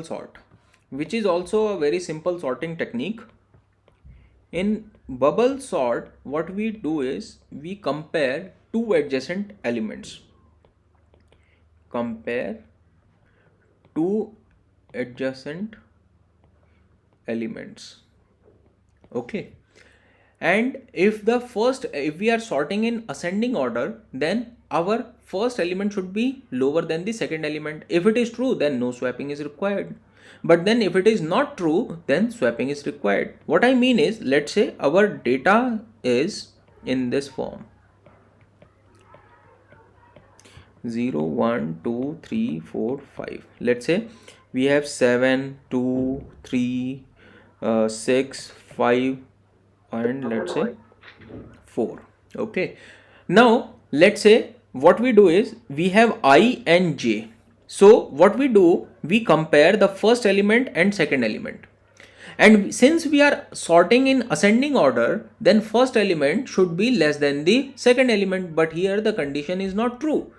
sort, which is also a very simple sorting technique. In bubble sort, what we do is we compare two adjacent elements. Compare two adjacent elements. Okay. And if we are sorting in ascending order, then our first element should be lower than the second element. If it is true, then no swapping is required. But then if it is not true, then swapping is required. What I mean is, let's say our data is in this form: 0 1 2 3 4 5. Let's say we have 7 2 3 6 5 and let's say 4. Okay, now let's say what we do is we have I and j. So what we do, we compare the first element and second element, and since we are sorting in ascending order, then first element should be less than the second element, but here the condition is not true.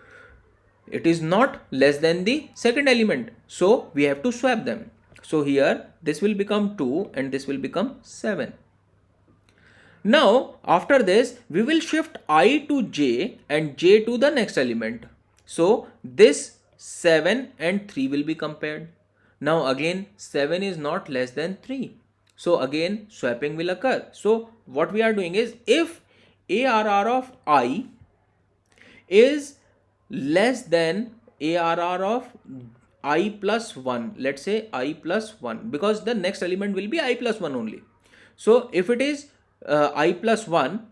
It is not less than the second element, so we have to swap them. So here this will become 2 and this will become 7. Now after this we will shift I to j and j to the next element. So this 7 and 3 will be compared. Now again 7 is not less than 3. So again swapping will occur. So what we are doing is, if ARR of I is less than ARR of I plus 1, let's say I plus 1, because the next element will be I plus 1 only. So if it is I plus 1,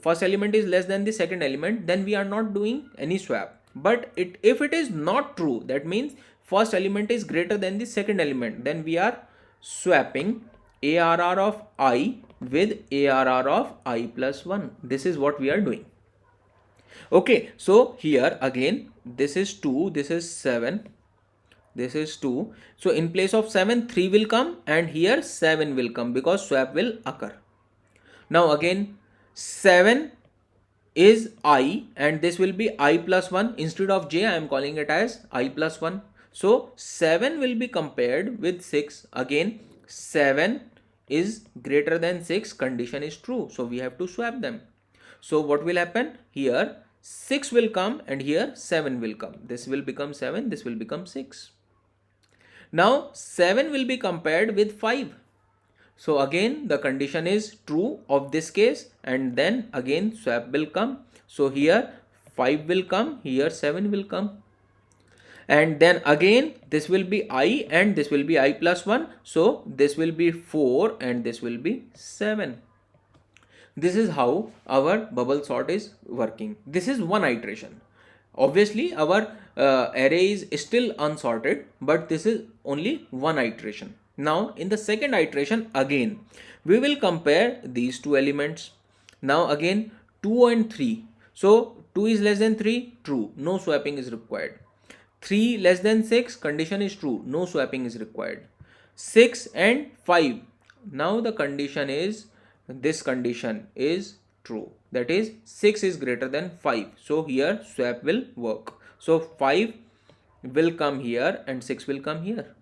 first element is less than the second element, then we are not doing any swap. But if it is not true, that means first element is greater than the second element, then we are swapping ARR of I with ARR of I plus 1. This is what we are doing. Okay, so here again this is 2, this is 7, this is 2. So in place of 7, 3 will come, and here 7 will come because swap will occur. Now again 7 is I and this will be I plus 1. Instead of j, I am calling it as I plus 1. So 7 will be compared with 6. Again 7 is greater than 6, condition is true, so we have to swap them. So what will happen here? 6 will come and here 7 will come. This will become 7, this will become 6. Now 7 will be compared with 5. So again the condition is true of this case, and then again swap will come. So here 5 will come, here 7 will come. And then again this will be I and this will be I plus 1. So this will be 4 and this will be 7. This is how our bubble sort is working. This is one iteration. Obviously our array is still unsorted, but this is only one iteration. Now in the second iteration, again we will compare these two elements. Now again 2 and 3. So 2 is less than 3, true, no swapping is required. 3 less than 6, condition is true, no swapping is required. 6 and 5, now the condition is, this condition is true, that is 6 is greater than 5, so here swap will work. So 5 will come here and 6 will come here.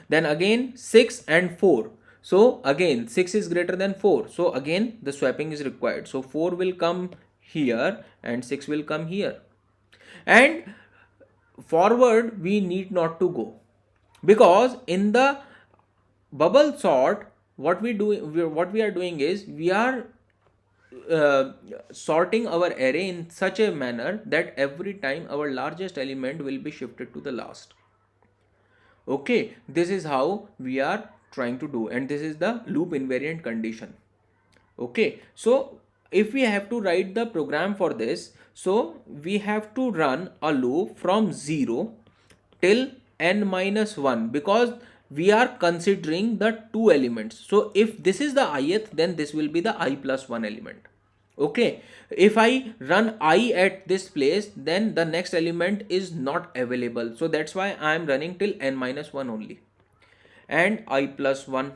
Then again 6 and 4, so again 6 is greater than 4, so again the swapping is required. So 4 will come here and 6 will come here. And forward we need not to go, because in the bubble sort what we are doing is we are sorting our array in such a manner that every time our largest element will be shifted to the last. Okay, this is how we are trying to do, and this is the loop invariant condition. Okay, so if we have to write the program for this, so we have to run a loop from 0 till n minus 1, because we are considering the two elements. So if this is the ith, then this will be the I plus 1 element. Okay, if I run I at this place, then the next element is not available, so that's why I am running till n minus 1 only, and I plus 1.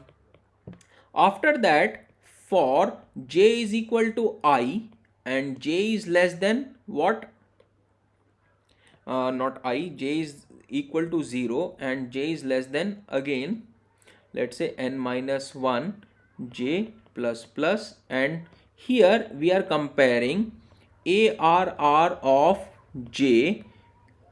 After that, for j is equal to I and j is less than what? not I, j is equal to 0 and j is less than, again let's say n minus 1 j plus plus, and here we are comparing ARR of j.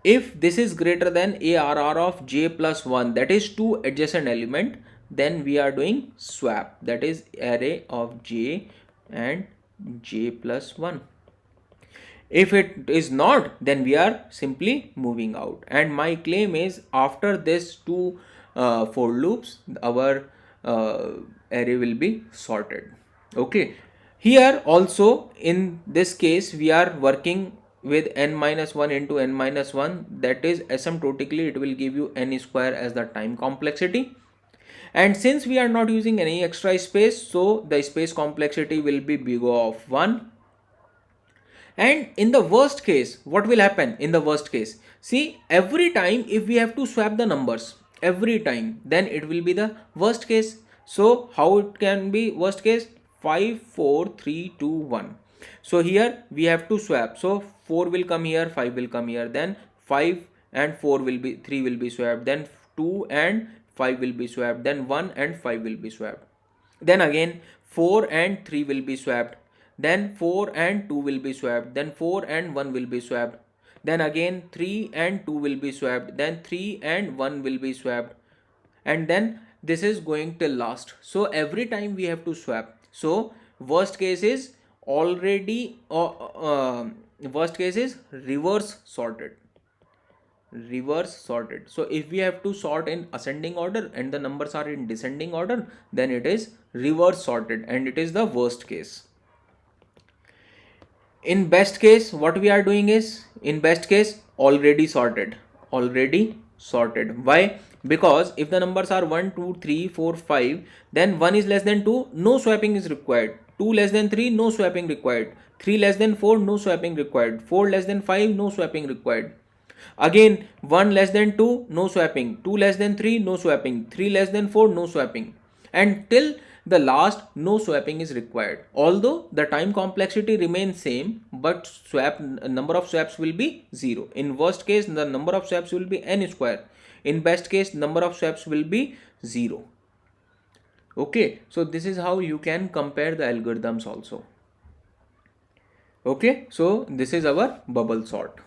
If this is greater than ARR of j plus 1, that is two adjacent element, then we are doing swap, that is array of j and j plus 1. If it is not, then we are simply moving out. And my claim is, after this two for loops, our array will be sorted. Okay, here also in this case we are working with n minus 1 into n minus 1, that is asymptotically it will give you n square as the time complexity. And since we are not using any extra space, so the space complexity will be big O of 1. And in the worst case, what will happen in the worst case? See, every time if we have to swap the numbers, every time, then it will be the worst case. So how it can be worst case? 5, 4, 3, 2, 1. So here we have to swap. So 4 will come here, 5 will come here, then 5 and 4 will be, 3 will be swapped, then 2 and 5 will be swapped, then 1 and 5 will be swapped. Then again 4 and 3 will be swapped, then 4 and 2 will be swapped, then 4 and 1 will be swapped, then again 3 and 2 will be swapped, then 3 and 1 will be swapped, and then this is going till last. So every time we have to swap. So worst case is already worst case is reverse sorted. So if we have to sort in ascending order and the numbers are in descending order, then it is reverse sorted and it is the worst case. In best case, what we are doing is, in best case, already sorted. Why? Because if the numbers are 1, 2, 3, 4, 5, then 1 is less than 2, no swapping is required. 2 less than 3, no swapping required. 3 less than 4, no swapping required. 4 less than 5, no swapping required. Again 1 less than 2, no swapping. 2 less than 3, no swapping. 3 less than 4, no swapping. And till the last, no swapping is required. Although the time complexity remains same, but number of swaps will be 0. In worst case, the number of swaps will be n square. In best case, number of swaps will be 0. Okay, so this is how you can compare the algorithms also. Okay, so this is our bubble sort.